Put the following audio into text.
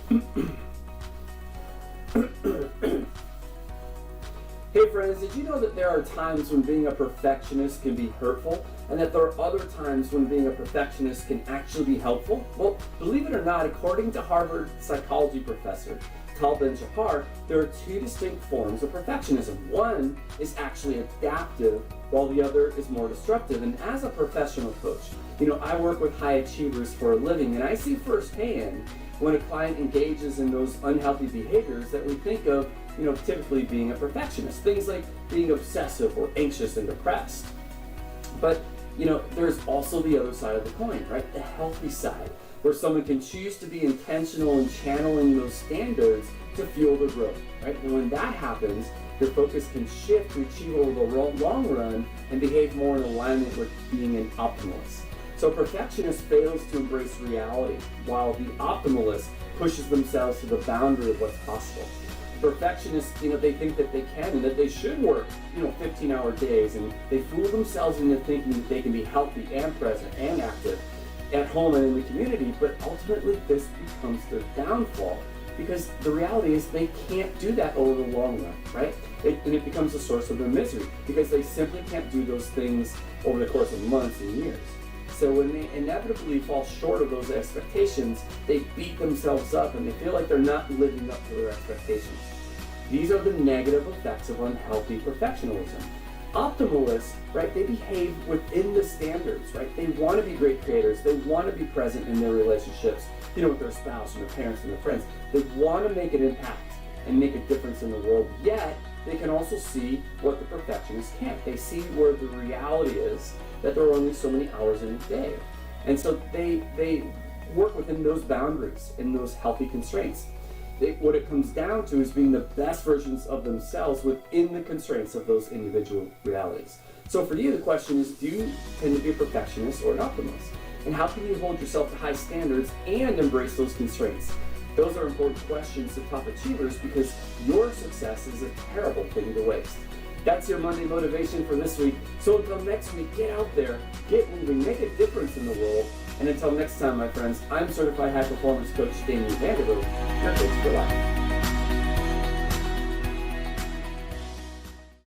Hey friends, did you know that there are times when being a perfectionist can be hurtful, and that there are other times when being a perfectionist can actually be helpful? Well, believe it or not, according to Harvard psychology professor Tal Ben-Shahar, there are two distinct forms of perfectionism. One is actually adaptive, while the other is more destructive. And as a professional coach, I work with high achievers for a living, and I see firsthand when a client engages in those unhealthy behaviors that we think of, typically being a perfectionist. Things like being obsessive or anxious and depressed. But, there's also the other side of the coin, right? The healthy side, where someone can choose to be intentional in channeling those standards to fuel their growth, right? And when that happens, your focus can shift to achieve over the long run and behave more in alignment with being an optimalist. So a perfectionist fails to embrace reality, while the optimalist pushes themselves to the boundary of what's possible. Perfectionists, they think that they can and that they should work, 15-hour days, and they fool themselves into thinking that they can be healthy and present and active at home and in the community, but ultimately this becomes their downfall, because the reality is they can't do that over the long run, right? And it becomes a source of their misery, because they simply can't do those things over the course of months and years. So when they inevitably fall short of those expectations, they beat themselves up and they feel like they're not living up to their expectations. These are the negative effects of unhealthy perfectionism. Optimalists, right, they behave within the standards, right? They want to be great creators. They want to be present in their relationships, with their spouse and their parents and their friends. They want to make an impact and make a difference in the world, yet they can also see what the perfectionists can't. They see where the reality is that there are only so many hours in a day. And so they work within those boundaries and those healthy constraints. What it comes down to is being the best versions of themselves within the constraints of those individual realities. So for you, the question is, do you tend to be a perfectionist or an optimist? And how can you hold yourself to high standards and embrace those constraints? Those are important questions to top achievers, because your success is a terrible thing to waste. That's your Monday motivation for this week. So until next week, get out there, get moving, make a difference in the world. And until next time, my friends, I'm Certified High Performance Coach Damien Vanderbilt, your coach for life.